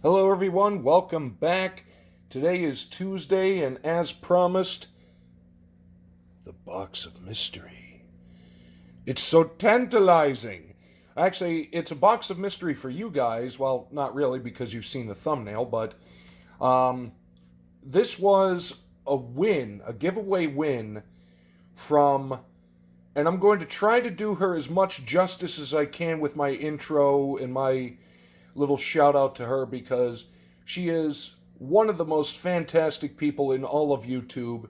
Hello, everyone. Welcome back. Today is Tuesday, and as promised, the box of mystery. It's so tantalizing. Actually, it's a box of mystery for you guys. Well, not really because you've seen the thumbnail, but this was a win, a giveaway win from, and I'm going to try to do her as much justice as I can with my intro and my little shout out to her because she is one of the most fantastic people in all of YouTube,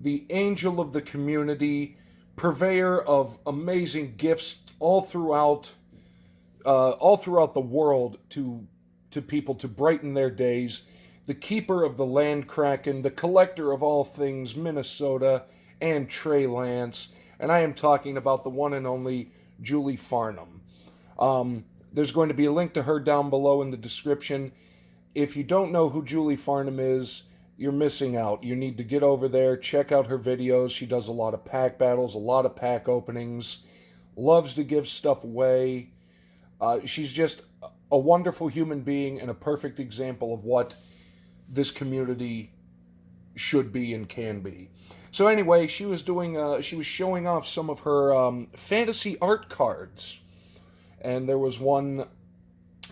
the angel of the community, purveyor of amazing gifts all throughout the world to people to brighten their days, the keeper of the land kraken, the collector of all things Minnesota and Trey Lance, and I am talking about the one and only Julie Farnum. There's going to be a link to her down below in the description. If you don't know who Julie Farnum is, you're missing out. You need to get over there, check out her videos. She does a lot of pack battles, a lot of pack openings, loves to give stuff away. She's just a wonderful human being and a perfect example of what this community should be and can be. So anyway, she was showing off some of her fantasy art cards. And there was one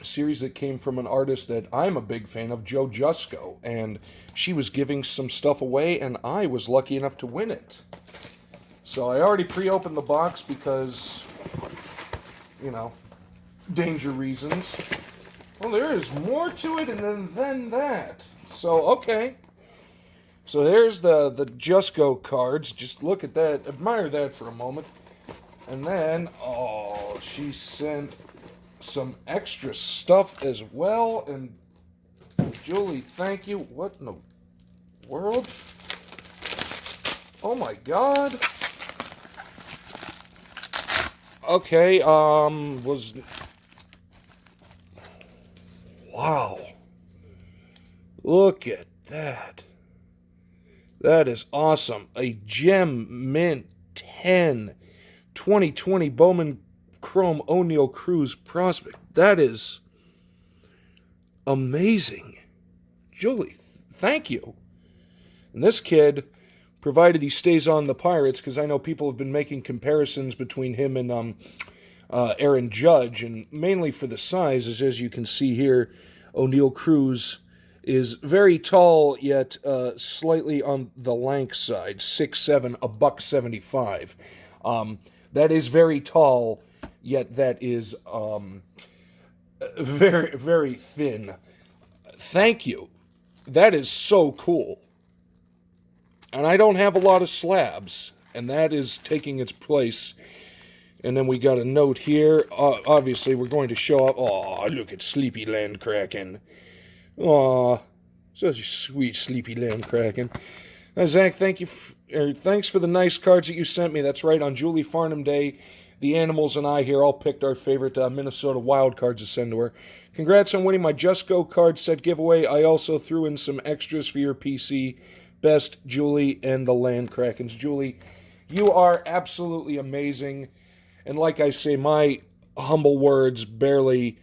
series that came from an artist that I'm a big fan of, Joe Jusko, and she was giving some stuff away, and I was lucky enough to win it. So I already pre-opened the box because, danger reasons. Well, there is more to it than that. So, okay. So there's the Jusko cards. Just look at that. Admire that for a moment. And then, she sent some extra stuff as well. And Julie, thank you. What in the world? Oh my God. Okay, wow. Look at that. That is awesome. A Gem Mint 10 2020 Bowman Chrome O'Neill Cruz Prospect. That is amazing. Julie, thank you. And this kid, provided he stays on the Pirates, because I know people have been making comparisons between him and Aaron Judge, and mainly for the size, as you can see here, O'Neill Cruz is very tall, yet slightly on the lank side, 6'7", $175. That is very tall, yet that is very, very thin. Thank you. That is so cool. And I don't have a lot of slabs, and that is taking its place. And then we got a note here. Obviously, we're going to show up. Oh, look at Sleepy Land Kraken. Aw, such a sweet Sleepy Land Kraken. Zach, thank you. Thanks for the nice cards that you sent me. That's right, on Julie Farnum Day, the animals and I here all picked our favorite Minnesota Wild cards to send to her. Congrats on winning my Just Go card set giveaway. I also threw in some extras for your PC. Best, Julie and the Land Krakens. Julie, you are absolutely amazing. And like I say, my humble words barely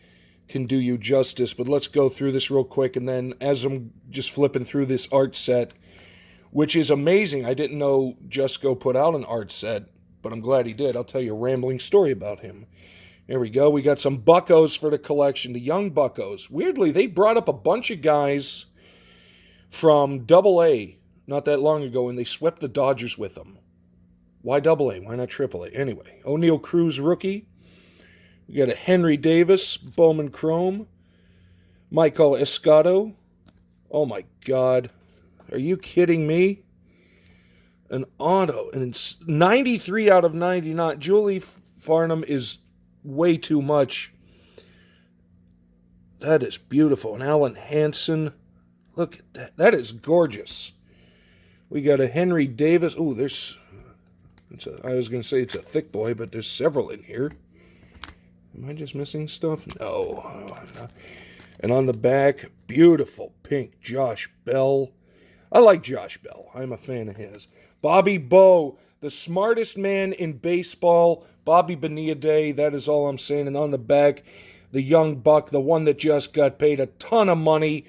can do you justice. But let's go through this real quick. And then as I'm just flipping through this art set, which is amazing. I didn't know Jusko put out an art set, but I'm glad he did. I'll tell you a rambling story about him. There we go. We got some buckos for the collection, the young buckos. Weirdly, they brought up a bunch of guys from AA not that long ago, and they swept the Dodgers with them. Why AA? Why not AAA? Anyway, O'Neill Cruz rookie. We got a Henry Davis, Bowman Chrome. Michael Escato. Oh my God. Are you kidding me? An auto. And it's 93 out of 99. Julie Farnum is way too much. That is beautiful. And Alan Hansen. Look at that. That is gorgeous. We got a Henry Davis. Oh, I was going to say it's a thick boy, but there's several in here. Am I just missing stuff? No. And on the back, beautiful pink Josh Bell. I like Josh Bell. I'm a fan of his. Bobby Bowe, the smartest man in baseball. Bobby Bonilla Day, that is all I'm saying. And on the back, the young buck, the one that just got paid a ton of money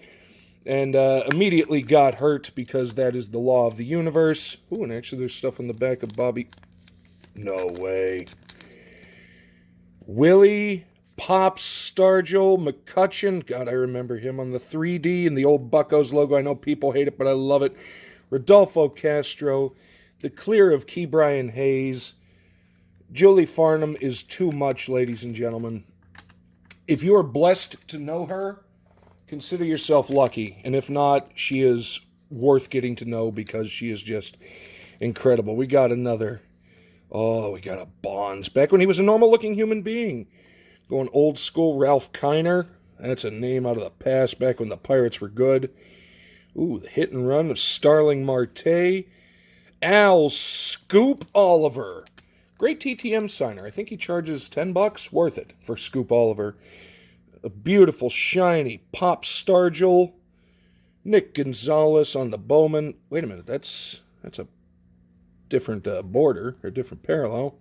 and immediately got hurt because that is the law of the universe. Ooh, and actually there's stuff on the back of Bobby. No way. Willie Pops Stargell McCutcheon. God, I remember him on the 3D and the old Buccos logo. I know people hate it, but I love it. Rodolfo Castro. The clear of Key Brian Hayes. Julie Farnum is too much, ladies and gentlemen. If you are blessed to know her, consider yourself lucky. And if not, she is worth getting to know because she is just incredible. We got another... Oh, we got a Bonds. Back when he was a normal-looking human being. Going old school Ralph Kiner. That's a name out of the past, back when the Pirates were good. Ooh, the hit and run of Starling Marte. Al Scoop Oliver. Great TTM signer. I think he charges $10. Worth it for Scoop Oliver. A beautiful, shiny Pop Stargell. Nick Gonzalez on the Bowman. Wait a minute, that's a different border, or different parallel.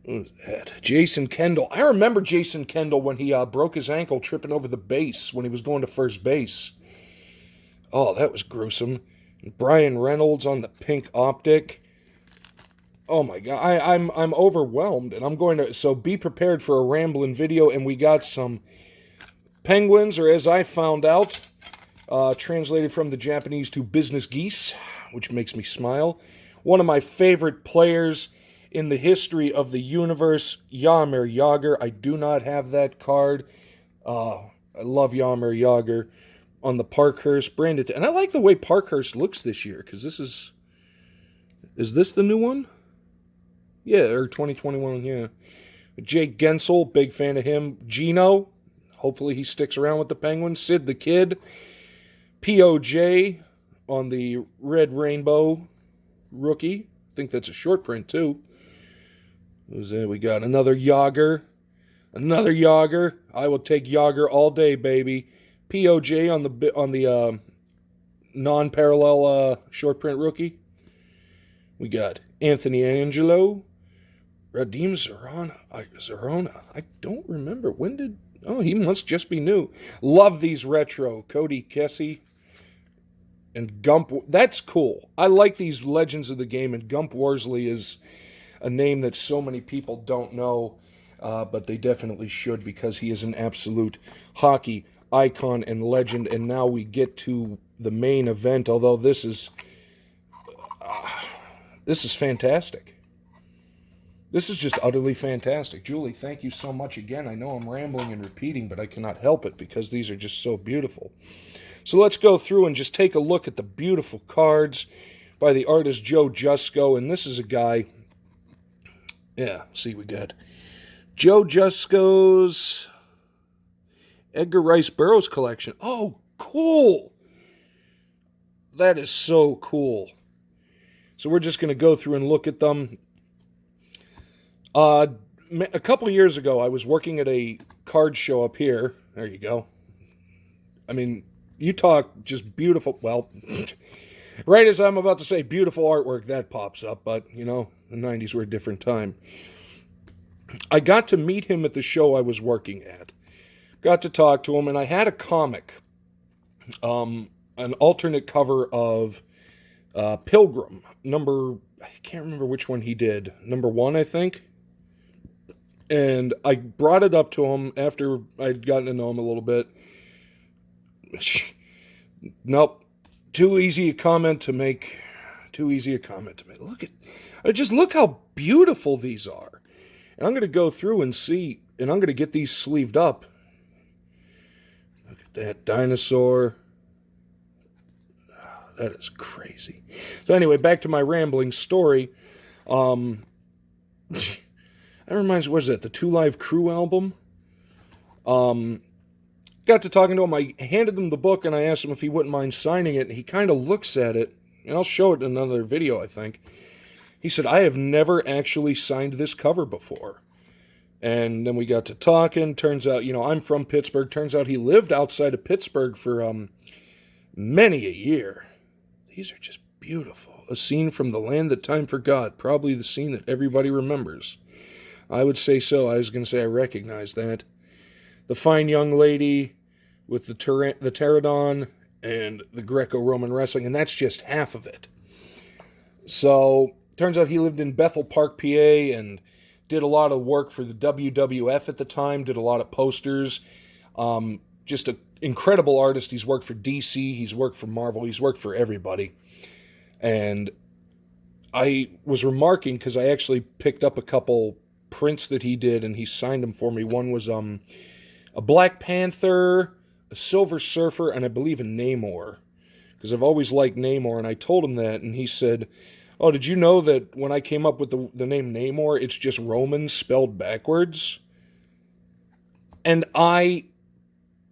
What was that? Jason Kendall. I remember Jason Kendall when he broke his ankle tripping over the base when he was going to first base. Oh, that was gruesome. Brian Reynolds on the pink optic. Oh my God, I'm overwhelmed, and I'm going to, so be prepared for a rambling video, and we got some penguins, or as I found out, translated from the Japanese to business geese, which makes me smile. One of my favorite players in the history of the universe, Jaromir Jagr. I do not have that card. I love Jaromir Jagr on the Parkhurst branded. And I like the way Parkhurst looks this year, because this is this the new one? Yeah, or 2021, yeah. Jake Gensel, big fan of him. Gino, hopefully he sticks around with the Penguins. Sid the Kid. POJ on the Red Rainbow rookie. I think that's a short print, too. Who's that? We got another Jagr. Another Jagr. I will take Jagr all day, baby. POJ on the non-parallel short print rookie. We got Anthony Angelo. Radim Zerona. I don't remember. When did... Oh, he must just be new. Love these retro. Cody Kessie. And Gump. That's cool. I like these legends of the game, and Gump Worsley is a name that so many people don't know, but they definitely should, because he is an absolute hockey icon and legend. And now we get to the main event, although this is fantastic. This is just utterly fantastic. Julie, thank you so much again. I know I'm rambling and repeating, but I cannot help it because these are just so beautiful. So let's go through and just take a look at the beautiful cards by the artist Joe Jusko. And this is a guy... Yeah, see, we got Joe Jusko's Edgar Rice Burroughs collection. Oh, cool! That is so cool. So we're just going to go through and look at them. A couple of years ago, I was working at a card show up here. There you go. I mean, you talk just beautiful. Well, right as I'm about to say beautiful artwork, that pops up. But, you know, the 90s were a different time. I got to meet him at the show I was working at. Got to talk to him, and I had a comic. An alternate cover of Pilgrim. I can't remember which one he did. Number 1, I think. And I brought it up to him after I'd gotten to know him a little bit. Nope. Too easy a comment to make. Look how beautiful these are. And I'm going to go through and see, and I'm going to get these sleeved up. Look at that dinosaur. Oh, that is crazy. So anyway, back to my rambling story. That reminds me, what is that? The Two Live Crew album? Got to talking to him. I handed him the book, and I asked him if he wouldn't mind signing it. And he kind of looks at it, and I'll show it in another video, I think. He said, I have never actually signed this cover before. And then we got to talking. Turns out, you know, I'm from Pittsburgh. Turns out he lived outside of Pittsburgh for many a year. These are just beautiful. A scene from The Land That Time Forgot. Probably the scene that everybody remembers. I would say so. I was going to say I recognize that. the fine young lady with the pterodon and the Greco-Roman wrestling, and that's just half of it. So, turns out he lived in Bethel Park, PA, and did a lot of work for the WWF at the time, did a lot of posters. Just an incredible artist. He's worked for DC, he's worked for Marvel, he's worked for everybody. And I was remarking, because I actually picked up a couple prints that he did, and he signed them for me. One was a Black Panther, a Silver Surfer, and I believe a Namor, because I've always liked Namor, and I told him that, and he said, oh, did you know that when I came up with the name Namor, it's just Roman spelled backwards? And I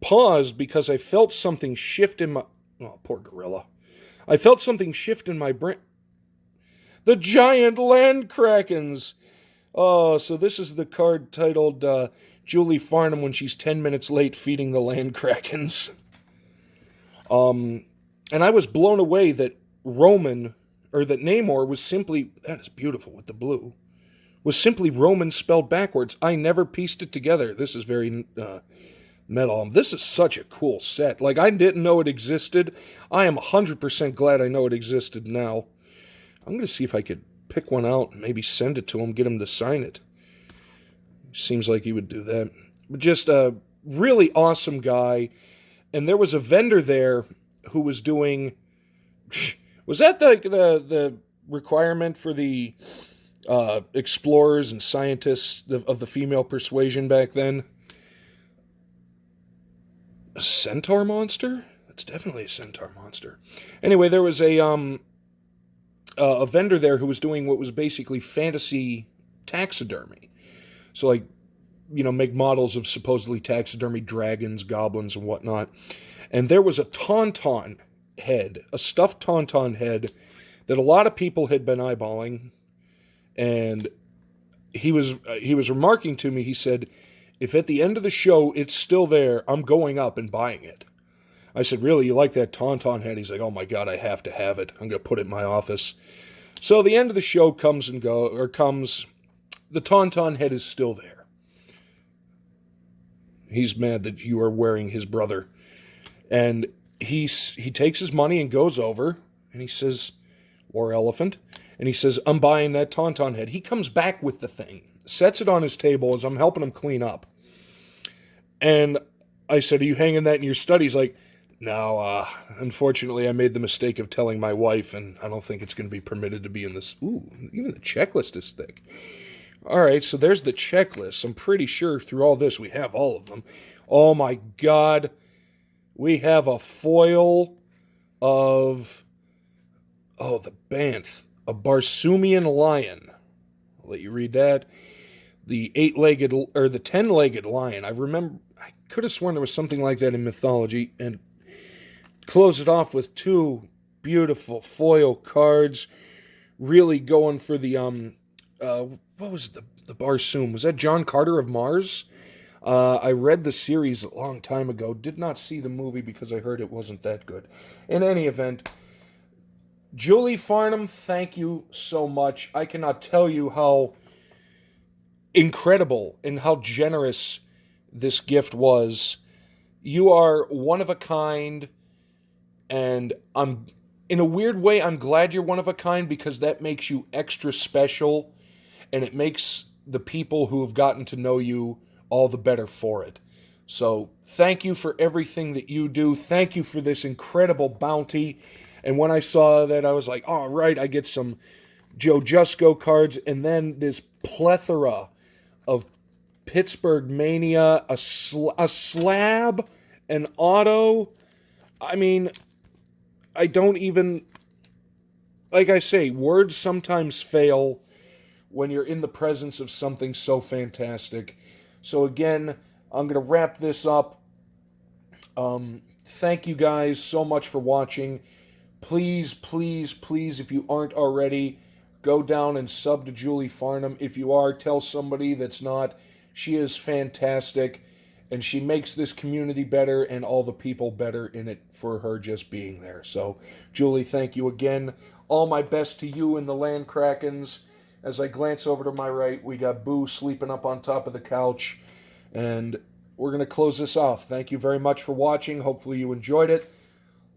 paused because I felt something shift in my... Oh, poor gorilla. I felt something shift in my brain. The giant land krakens! Oh, so this is the card titled Julie Farnum when she's 10 minutes late feeding the land krakens. And I was blown away that that Namor was simply, that is beautiful with the blue, was simply Roman spelled backwards. I never pieced it together. This is very metal. This is such a cool set. Like, I didn't know it existed. I am 100% glad I know it existed now. I'm going to see if I could pick one out and maybe send it to him, get him to sign it. Seems like he would do that. But just a really awesome guy. And there was a vendor there who was doing... Was that the requirement for the explorers and scientists of the female persuasion back then? A centaur monster? It's definitely a centaur monster. Anyway, there was a vendor there who was doing what was basically fantasy taxidermy. So, like, make models of supposedly taxidermy dragons, goblins, and whatnot. And there was a tauntaun head, a stuffed tauntaun head that a lot of people had been eyeballing, and he was remarking to me, he said, if at the end of the show it's still there, I'm going up and buying it. I said, really, you like that tauntaun head? He's like, oh my God, I have to have it. I'm going to put it in my office. So the end of the show comes, the tauntaun head is still there. He's mad that you are wearing his brother. And he takes his money and goes over, and he says, War Elephant, and he says, I'm buying that tauntaun head. He comes back with the thing, sets it on his table as I'm helping him clean up. And I said, are you hanging that in your study? He's like, no, unfortunately I made the mistake of telling my wife, and I don't think it's going to be permitted to be in this. Ooh, even the checklist is thick. All right, so there's the checklist. I'm pretty sure through all this we have all of them. Oh my God. We have a foil of, the Banth, a Barsoomian lion. I'll let you read that. The 10-legged lion. I could have sworn there was something like that in mythology. And close it off with two beautiful foil cards. Really going for the, what was the Barsoom? Was that John Carter of Mars? I read the series a long time ago. Did not see the movie because I heard it wasn't that good. In any event, Julie Farnum, thank you so much. I cannot tell you how incredible and how generous this gift was. You are one of a kind, and in a weird way, I'm glad you're one of a kind because that makes you extra special, and it makes the people who have gotten to know you all the better for it. So thank you for everything that you do. Thank you for this incredible bounty. And when I saw that, I was like, all right, I get some Joe Jusko cards, and then this plethora of Pittsburgh Mania, a slab, an auto. I mean, I don't even, like I say, words sometimes fail when you're in the presence of something so fantastic. So again, I'm going to wrap this up. Thank you guys so much for watching. Please, please, please, if you aren't already, go down and sub to Julie Farnum. If you are, tell somebody that's not. She is fantastic, and she makes this community better and all the people better in it for her just being there. So, Julie, thank you again. All my best to you and the Land Krakens. As I glance over to my right, we got Boo sleeping up on top of the couch. And we're going to close this off. Thank you very much for watching. Hopefully you enjoyed it.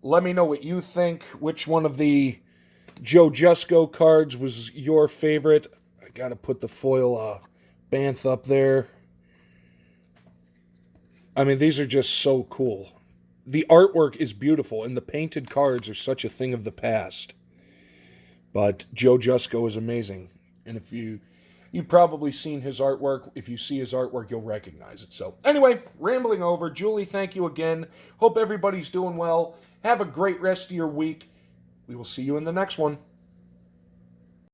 Let me know what you think. Which one of the Joe Jusko cards was your favorite? I got to put the foil Banth up there. I mean, these are just so cool. The artwork is beautiful, and the painted cards are such a thing of the past. But Joe Jusko is amazing. And if you've probably seen his artwork. If you see his artwork, you'll recognize it. So anyway, rambling over. Julie, thank you again. Hope everybody's doing well. Have a great rest of your week. We will see you in the next one.